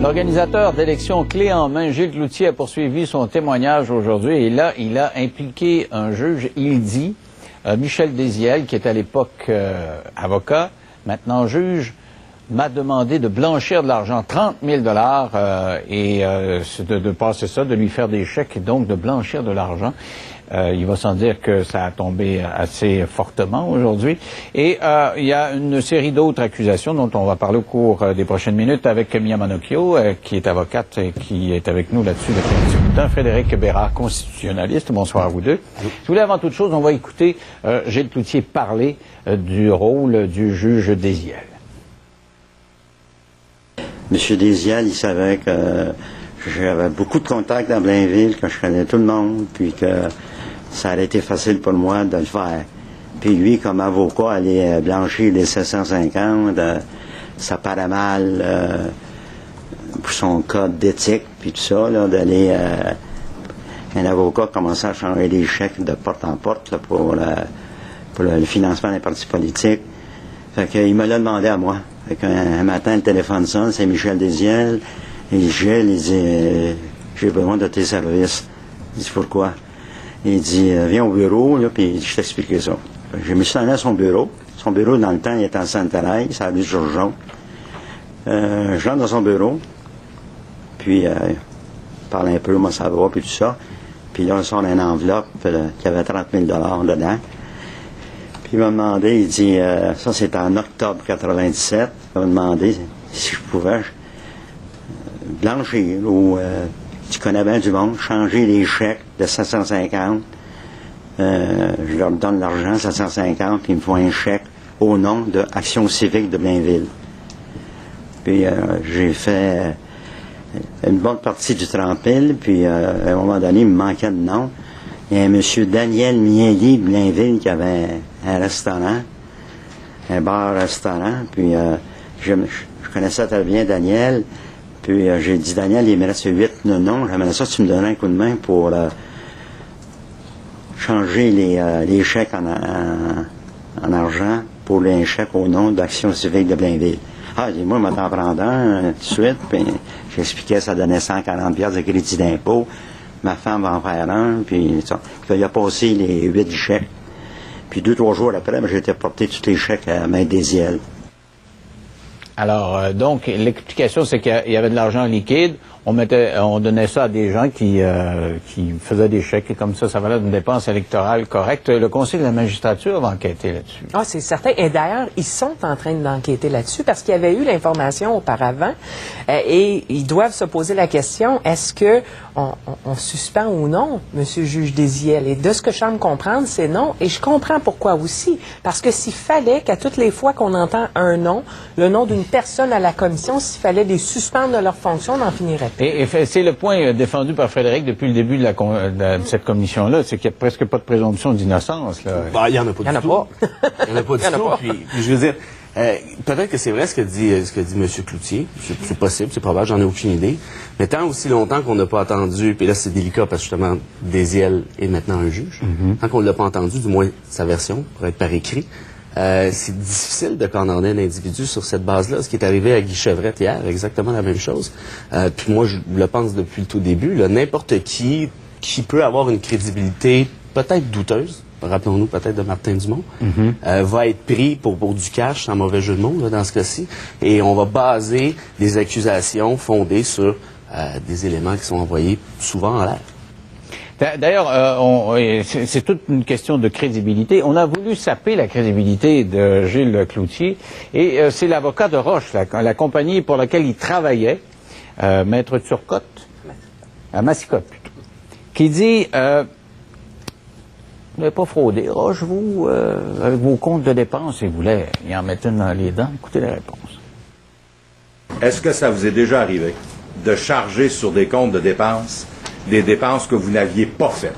L'organisateur d'élections clés en main, Gilles Cloutier, a poursuivi son témoignage aujourd'hui et là, il a impliqué un juge. Il dit, Michel Désiel, qui était à l'époque avocat, maintenant juge, m'a demandé de blanchir de l'argent, 30 000 et de passer ça, de lui faire des chèques et donc de blanchir de l'argent. Il va sans dire que ça a tombé assez fortement aujourd'hui. Et il y a une série d'autres accusations dont on va parler au cours des prochaines minutes avec Mia Manocchio, qui est avocate et qui est avec nous là-dessus depuis un petit bout de temps. Frédéric Bérard, constitutionnaliste. Bonsoir à vous deux. Je voulais avant toute chose, on va écouter Gilles Cloutier parler du rôle du juge Désiel. Monsieur Désiel, il savait que j'avais beaucoup de contacts dans Blainville, que je connais tout le monde, puis que ça aurait été facile pour moi de le faire. Puis lui, comme avocat, aller blanchir les 750, ça paraît mal pour son code d'éthique, puis tout ça, là, d'aller... un avocat commençait à changer les chèques de porte en porte là, pour le financement des partis politiques. Fait qu'il me l'a demandé à moi. Fait qu'un matin, le téléphone sonne, c'est Michel Désiel. Et Gilles, il dit, j'ai besoin de tes services. Il dit, pourquoi? Il dit, viens au bureau, là, puis je t'explique ça. J'ai mis ça à son bureau. Son bureau, dans le temps, il était en Sainte-Thérèse, à la rue Jourjon. Je rentre dans son bureau, puis parle un peu, moi, ça va, puis tout ça. Puis là, on sort une enveloppe qui avait 30 000 dedans. Puis il m'a demandé, il dit, ça c'est en octobre 97, il m'a demandé si je pouvais blanchir ou tu connais bien du monde, changer les chèques de 750. Je leur donne l'argent, 750, puis ils me font un chèque au nom de Action civique de Blainville. Puis j'ai fait une bonne partie du 30 000, puis à un moment donné, il me manquait de nom. Il y a un monsieur Daniel Mieli de Blainville qui avait un restaurant, un bar-restaurant, puis je connaissais très bien Daniel. Puis j'ai dit, Daniel, il me reste 8 noms. J'aimerais ça, tu me donnes un coup de main pour changer les chèques en argent pour les chèques au nom d'Action civique de Blainville. Ah, j'ai dit, moi, je m'en prendre un tout de suite. Puis j'expliquais, ça donnait 140 $ de crédit d'impôt. Ma femme va en faire un. Puis ça. Puis il a passé les 8 chèques. Puis 2-3 jours après, j'ai été porter tous les chèques à main Désiel. Alors, donc, l'explication, c'est qu'il y avait de l'argent liquide. On donnait ça à des gens qui faisaient des chèques et comme ça valait une dépense électorale correcte. Le Conseil de la magistrature va enquêter là-dessus. Ah, c'est certain. Et d'ailleurs, ils sont en train d'enquêter là-dessus parce qu'il y avait eu l'information auparavant et ils doivent se poser la question, est-ce que on suspend ou non, Monsieur juge Désiel? Et de ce que je semble comprendre, c'est non. Et je comprends pourquoi aussi. Parce que s'il fallait qu'à toutes les fois qu'on entend un nom, le nom d'une personne à la commission, s'il fallait les suspendre de leur fonction, on n'en finirait pas. Et c'est le point défendu par Frédéric depuis le début de cette commission-là, c'est qu'il n'y a presque pas de présomption d'innocence. Bah, il n'y en a pas du tout. Il n'y en a pas du tout. Puis, je veux dire, peut-être que c'est vrai ce que dit M. Cloutier. C'est possible, c'est probable, j'en ai aucune idée. Mais tant aussi longtemps qu'on n'a pas entendu, puis là c'est délicat parce que justement, Désiel est maintenant un juge, tant qu'on ne l'a pas entendu, du moins sa version, pour être par écrit, c'est difficile de condamner un individu sur cette base-là. Ce qui est arrivé à Guy Chevrette hier, exactement la même chose. Puis moi, je le pense depuis le tout début, n'importe qui peut avoir une crédibilité peut-être douteuse, rappelons-nous peut-être de Martin Dumont, va être pris pour du cash, sans mauvais jeu de mots, là, dans ce cas-ci. Et on va baser des accusations fondées sur des éléments qui sont envoyés souvent en l'air. D'ailleurs, c'est toute une question de crédibilité. On a voulu saper la crédibilité de Gilles Cloutier et c'est l'avocat de Roche, la compagnie pour laquelle il travaillait, Maître Turcotte, à Massicotte plutôt, qui dit vous n'avez pas fraudé, Roche, vous, avec vos comptes de dépenses, et vous voulez y en mettre une dans les dents. Écoutez la réponse. Est-ce que ça vous est déjà arrivé de charger sur des comptes de dépenses des dépenses que vous n'aviez pas faites?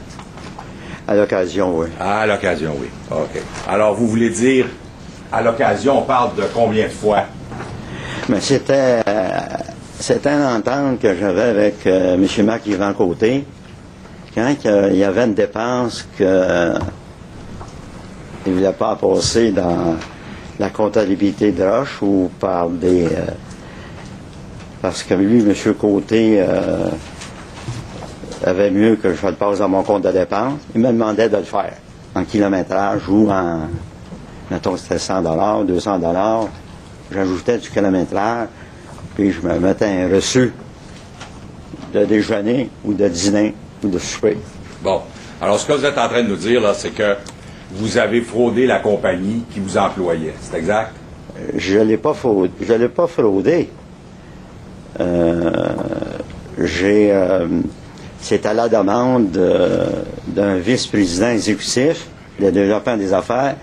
À l'occasion, oui. À l'occasion, oui. OK. Alors, vous voulez dire, à l'occasion, on parle de combien de fois? Mais c'était une entente que j'avais avec M. Marc-Yvan Côté. Quand il y avait une dépense qu'il ne voulait pas passer dans la comptabilité de Roche ou par des parce que lui, M. Côté, avait mieux que je le passe dans mon compte de dépenses. Il me demandait de le faire en kilométrage ou en, mettons, c'était 100 $, 200 $. J'ajoutais du kilométrage, puis je me mettais un reçu de déjeuner ou de dîner ou de souper. Bon. Alors, ce que vous êtes en train de nous dire, là, c'est que vous avez fraudé la compagnie qui vous employait. C'est exact? Je ne l'ai pas fraudé. C'est à la demande d'un vice-président exécutif de développement des affaires.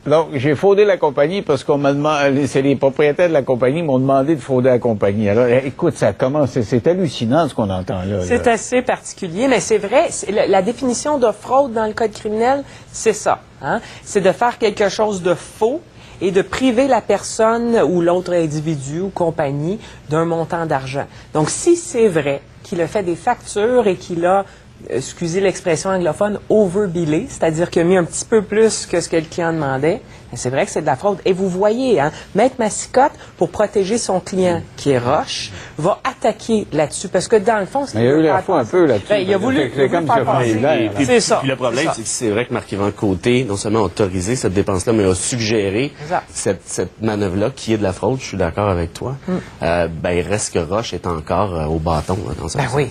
Donc, j'ai fraudé la compagnie parce qu'on m'a demandé, c'est les propriétaires de la compagnie m'ont demandé de frauder la compagnie. Alors, écoute, ça commence, c'est hallucinant ce qu'on entend là. C'est assez particulier, mais c'est vrai, la définition de fraude dans le code criminel, c'est ça. Hein? C'est de faire quelque chose de faux et de priver la personne ou l'autre individu ou compagnie d'un montant d'argent. Donc, si c'est vrai qu'il a fait des factures et qu'il a, excusez l'expression anglophone, overbillé, c'est-à-dire qu'il a mis un petit peu plus que ce que le client demandait, c'est vrai que c'est de la fraude. Et vous voyez, hein, Maître Massicotte, pour protéger son client, qui est Roche, va attaquer là-dessus. Parce que dans le fond, mais il a eu la foi un peu là-dessus. Ben, il a voulu faire passer. C'est ça. Puis le problème, c'est que c'est vrai que Marc-Yvan Côté, non seulement a autorisé cette dépense-là, mais a suggéré cette manœuvre-là qui est de la fraude. Je suis d'accord avec toi. Ben, il reste que Roche est encore au bâton dans ce sens. Oui.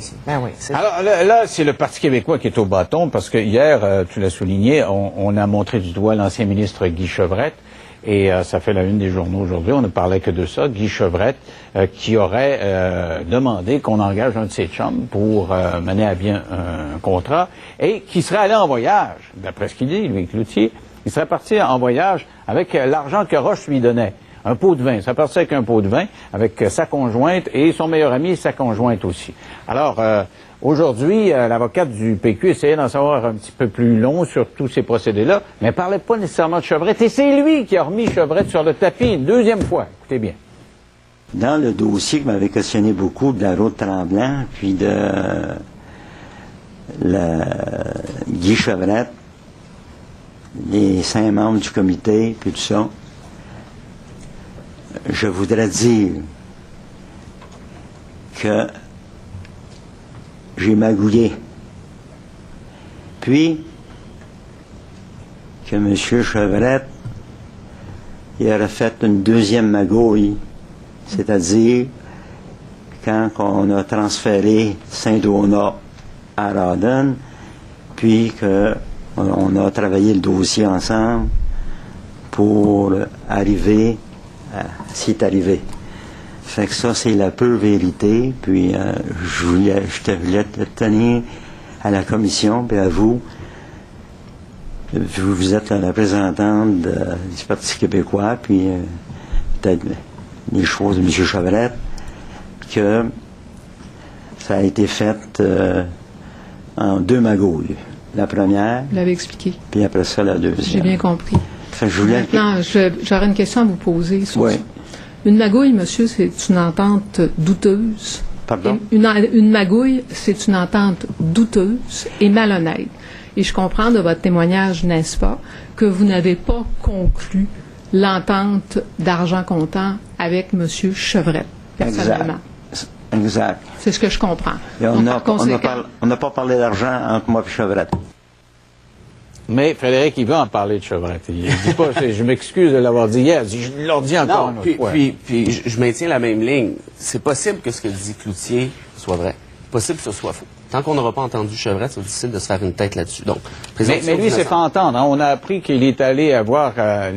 Alors là, c'est le Parti québécois qui est au bâton parce que hier, tu l'as souligné, on a montré du doigt l'ancien ministre Guy Chevrette et ça fait la une des journaux aujourd'hui. On ne parlait que de ça. Guy Chevrette qui aurait demandé qu'on engage un de ses chums pour mener à bien un contrat et qui serait allé en voyage, d'après ce qu'il dit, Louis Cloutier. Il serait parti en voyage avec l'argent que Roche lui donnait. Un pot de vin. Ça partait avec un pot de vin, avec sa conjointe et son meilleur ami et sa conjointe aussi. Alors, aujourd'hui, l'avocate du PQ essayait d'en savoir un petit peu plus long sur tous ces procédés-là, mais ne parlait pas nécessairement de Chevrette. Et c'est lui qui a remis Chevrette sur le tapis une deuxième fois. Écoutez bien. Dans le dossier qui m'avait questionné beaucoup de la route Tremblant, puis de Guy Chevrette, les 5 membres du comité, puis tout ça, je voudrais dire que j'ai magouillé. Puis, que M. Chevrette, il aurait fait une deuxième magouille, c'est-à-dire quand on a transféré Saint-Donat à Rawdon, puis qu'on a travaillé le dossier ensemble pour arriver c'est arrivé. Fait que ça, c'est la pure vérité. Puis, je voulais te tenir à la commission, puis à vous. Vous êtes la représentante du Parti québécois, puis peut-être les choses de M. Chevrette, que ça a été fait en 2 magouilles. La première. Vous l'avez expliqué. Puis après ça, la deuxième. J'ai bien compris. Maintenant, j'aurais une question à vous poser sur oui. ça. Une magouille, monsieur, c'est une entente douteuse. Pardon? Une magouille, c'est une entente douteuse et malhonnête. Et je comprends de votre témoignage, n'est-ce pas, que vous n'avez pas conclu l'entente d'argent comptant avec monsieur Chevrette, personnellement. Exact. C'est ce que je comprends. On n'a pas parlé d'argent entre moi et Chevrette. Mais Frédéric, il veut en parler de Chevrette. Il dit pas, je m'excuse de l'avoir dit hier, je leur dis encore une autre fois. Puis je maintiens la même ligne. C'est possible que ce que dit Cloutier soit vrai. Possible que ce soit faux. Tant qu'on n'aura pas entendu Chevrette, c'est difficile de se faire une tête là-dessus. Donc, mais lui, s'est fait entendre. Hein. On a appris qu'il est allé voir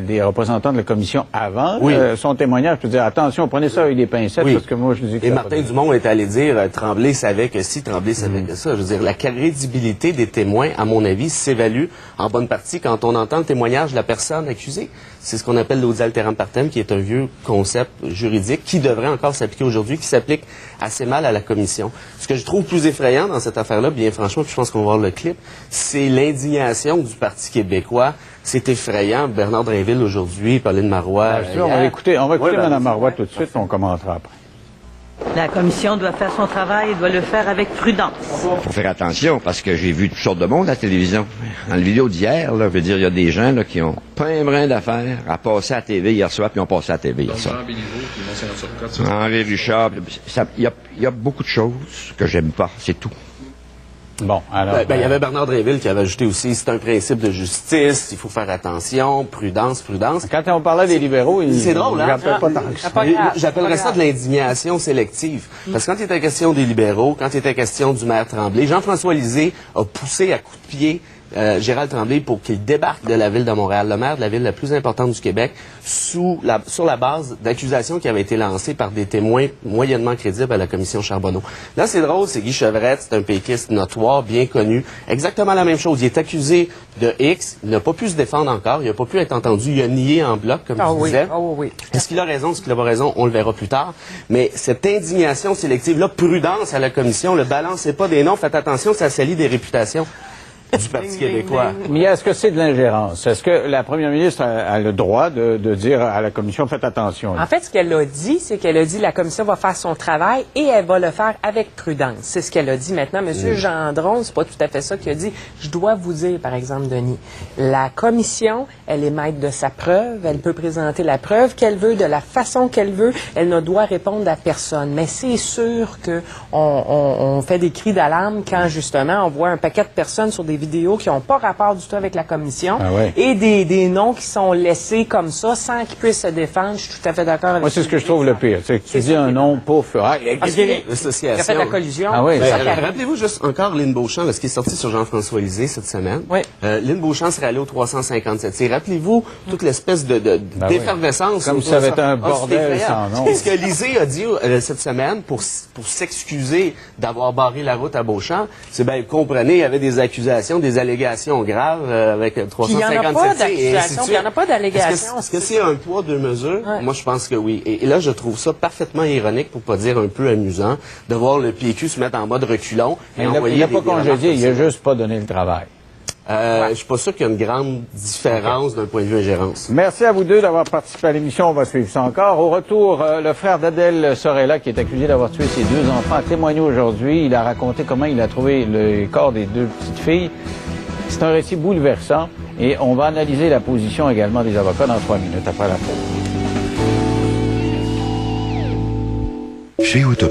des représentants de la commission avant son témoignage. Je peux dire, attention, prenez ça avec des pincettes, parce que moi, je dis que et Martin Dumont est allé dire, Tremblay savait que si, Tremblay savait que ça. Je veux dire, la crédibilité des témoins, à mon avis, s'évalue en bonne partie quand on entend le témoignage de la personne accusée. C'est ce qu'on appelle l'audit alteram partem, qui est un vieux concept juridique qui devrait encore s'appliquer aujourd'hui, qui s'applique assez mal à la commission. Ce que je trouve plus effrayant dans cette affaire-là, bien franchement, puis je pense qu'on va voir le clip, c'est l'indignation du Parti québécois. C'est effrayant. Bernard Drainville aujourd'hui, Pauline Marois. On va écouter Mme Marois tout de suite, on commentera après. La commission doit faire son travail et doit le faire avec prudence. Il faut faire attention parce que j'ai vu toutes sortes de monde à la télévision. Dans la vidéo d'hier, là, je veux dire, il y a des gens là, qui ont pas un brin d'affaires à passer à la TV hier soir, puis ils ont passé à la TV hier soir. Henri Richard, il y a beaucoup de choses que j'aime pas, c'est tout. Bon, alors... il y avait Bernard Drinville qui avait ajouté aussi, c'est un principe de justice, il faut faire attention, prudence. Quand on parlait des libéraux, c'est drôle, hein? J'appellerais ça de grave. l'indignation sélective. Parce que quand il était question des libéraux, quand il était question du maire Tremblay, Jean-François Lisée a poussé à coups de pied Gérald Tremblay pour qu'il débarque de la ville de Montréal, le maire de la ville la plus importante du Québec, sur la base d'accusations qui avaient été lancées par des témoins moyennement crédibles à la commission Charbonneau. Là, c'est drôle, c'est Guy Chevrette, c'est un péquiste notoire, bien connu. Exactement la même chose. Il est accusé de X, il n'a pas pu se défendre encore, il n'a pas pu être entendu, il a nié en bloc, comme je disais. Oui. Est-ce qu'il a raison, est-ce qu'il n'a pas raison? On le verra plus tard. Mais cette indignation sélective, là, prudence à la commission, le balancez pas des noms, faites attention, ça salit des réputations du Parti québécois. Mais est-ce que c'est de l'ingérence? Est-ce que la première ministre a le droit de dire à la commission, faites attention? En fait, ce qu'elle a dit, c'est qu'elle a dit la commission va faire son travail et elle va le faire avec prudence. C'est ce qu'elle a dit maintenant. Monsieur Gendron, c'est pas tout à fait ça qu'il a dit. Je dois vous dire, par exemple, Denis, la commission, elle est maître de sa preuve. Elle peut présenter la preuve qu'elle veut, de la façon qu'elle veut. Elle ne doit répondre à personne. Mais c'est sûr que on fait des cris d'alarme quand, justement, on voit un paquet de personnes sur des vidéos qui n'ont pas rapport du tout avec la commission et des noms qui sont laissés comme ça sans qu'ils puissent se défendre. Je suis tout à fait d'accord avec moi, c'est ce que je trouve le pire. C'est que tu dis un nom, pouf. Il a fait la collusion. Ah oui. Rappelez-vous juste encore Lynn Beauchamp, là, ce qui est sorti sur Jean-François Lisée cette semaine. Oui. Lynn Beauchamp serait allée au 357. Rappelez-vous toute l'espèce d'effervescence. Comme si ça avait été un bordel sans nom. Et ce que Lisée a dit cette semaine pour s'excuser d'avoir barré la route à Beauchamp, c'est bien, comprenez, il y avait des accusations, des allégations graves avec 357. Il n'y en a pas d'allégations. Est-ce que c'est un poids, deux mesures? Ouais. Moi, je pense que oui. Et là, je trouve ça parfaitement ironique, pour pas dire un peu amusant, de voir le PQ se mettre en mode reculon. Mais il n'a pas congédié, il n'a juste pas donné le travail. Je suis pas sûr qu'il y a une grande différence d'un point de vue ingérence. Merci à vous deux d'avoir participé à l'émission. On va suivre ça encore. Au retour, le frère d'Adèle Sorella, qui est accusé d'avoir tué ses deux enfants, a témoigné aujourd'hui. Il a raconté comment il a trouvé le corps des deux petites filles. C'est un récit bouleversant et on va analyser la position également des avocats dans 3 minutes après la pause. Chez Autopie.